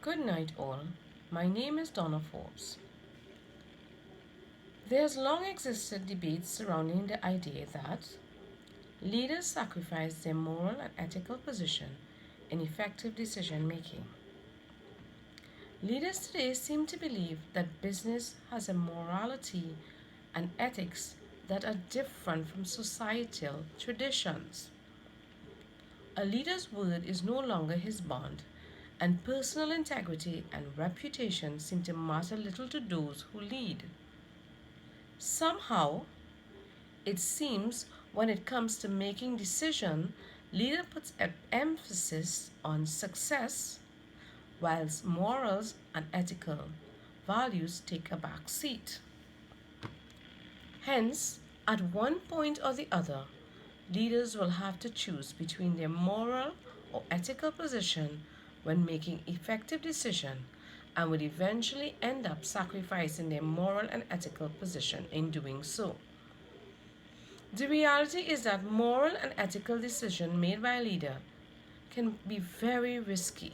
Good night, all. My name is Donna Forbes. There has long existed debate surrounding the idea that leaders sacrifice their moral and ethical position in effective decision making. Leaders today seem to believe that business has a morality and ethics that are different from societal traditions. A leader's word is no longer his bond, and personal integrity and reputation seem to matter little to those who lead. Somehow, it seems when it comes to making decisions, leader puts an emphasis on success, whilst morals and ethical values take a back seat. Hence, at one point or the other, leaders will have to choose between their moral or ethical position when making effective decision and would eventually end up sacrificing their moral and ethical position in doing so. The reality is that moral and ethical decision made by a leader can be very risky,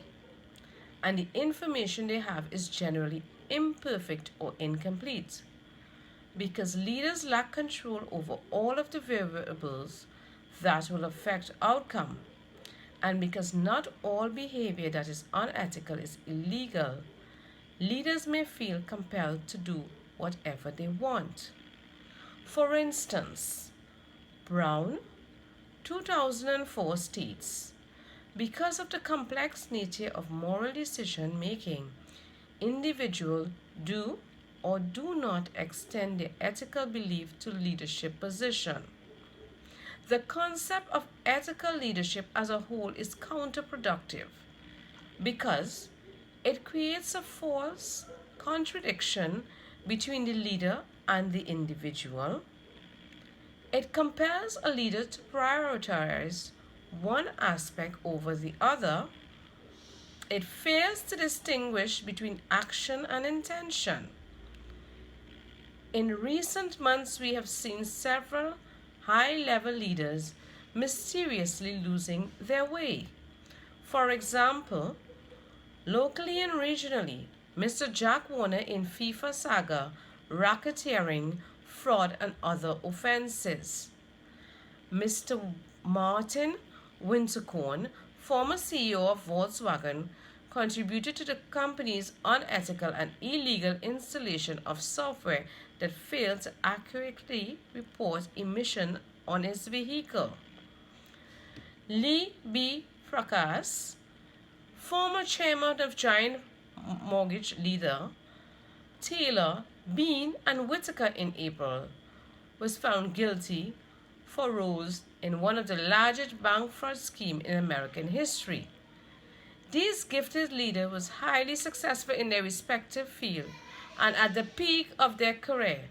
and the information they have is generally imperfect or incomplete. Because leaders lack control over all of the variables that will affect outcome, and because not all behavior that is unethical is illegal, leaders may feel compelled to do whatever they want. For instance, Brown 2004 states, because of the complex nature of moral decision making, individuals do or do not extend their ethical belief to leadership position. The concept of ethical leadership as a whole is counterproductive because it creates a false contradiction between the leader and the individual. It compels a leader to prioritize one aspect over the other. It fails to distinguish between action and intention. In recent months, we have seen several high level leaders mysteriously losing their way. For example, locally and regionally, Mr. Jack Warner in FIFA saga, racketeering, fraud, and other offenses. Mr. Martin Winterkorn, former CEO of Volkswagen, contributed to the company's unethical and illegal installation of software that failed to accurately report emission on its vehicle. Lee B. Fracas, former chairman of Giant Mortgage leader, Taylor, Bean, and Whitaker in April, was found guilty for roles in one of the largest bank fraud schemes in American history. These gifted leaders were highly successful in their respective field and at the peak of their career,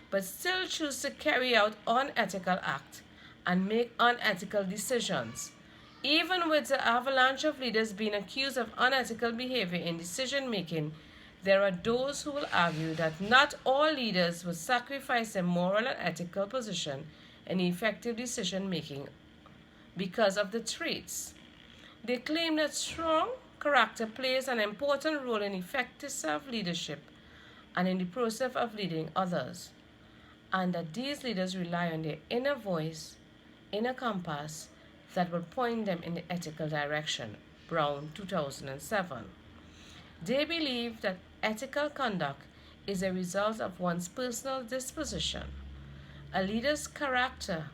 but still choose to carry out unethical acts and make unethical decisions. Even with the avalanche of leaders being accused of unethical behavior in decision making, there are those who will argue that not all leaders will sacrifice their moral and ethical position in effective decision making because of the traits. They claim that strong character plays an important role in effective self leadership and in the process of leading others, and that these leaders rely on their inner voice, inner compass that will point them in the ethical direction. Brown 2007. They believe that ethical conduct is a result of one's personal disposition, a leader's character,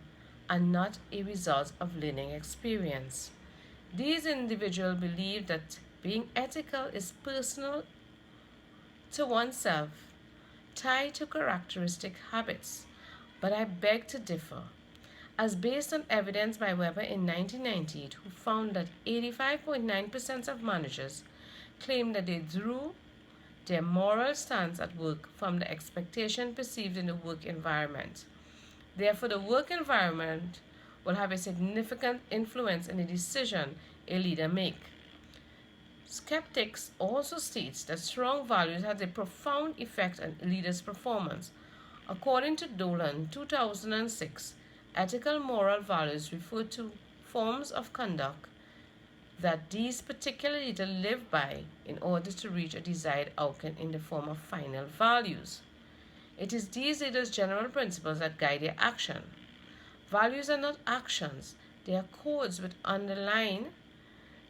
and not a result of learning experience. These individuals believe that being ethical is personal to oneself, tied to characteristic habits, but I beg to differ, as based on evidence by Weber in 1998, who found that 85.9% of managers claim that they drew their moral stance at work from the expectation perceived in the work environment. Therefore, the work environment will have a significant influence in the decision a leader makes. Skeptics also states that strong values has a profound effect on leaders' performance. According to Dolan, 2006, ethical moral values refer to forms of conduct that these particular leaders live by in order to reach a desired outcome in the form of final values. It is these leaders' general principles that guide their action. Values are not actions, they are codes which underline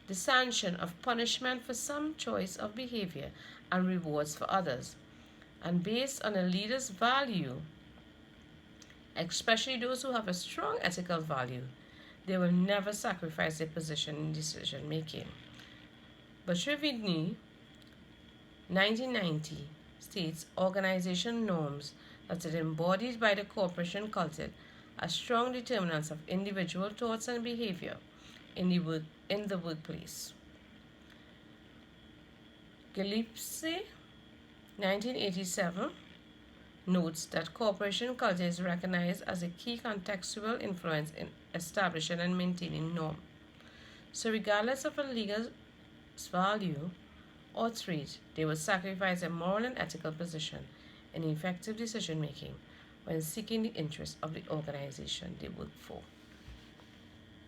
the sanction of punishment for some choice of behavior and rewards for others. And based on a leader's value, especially those who have a strong ethical value, they will never sacrifice their position in decision making. Bashir 1990, states organization norms that are embodied by the corporation culture are strong determinants of individual thoughts and behavior in the workplace. Gillespie 1987 notes that corporation culture is recognized as a key contextual influence in establishing and maintaining norm. So regardless of a leader's value or trait, they will sacrifice a moral and ethical position in effective decision making when seeking the interests of the organization they work for.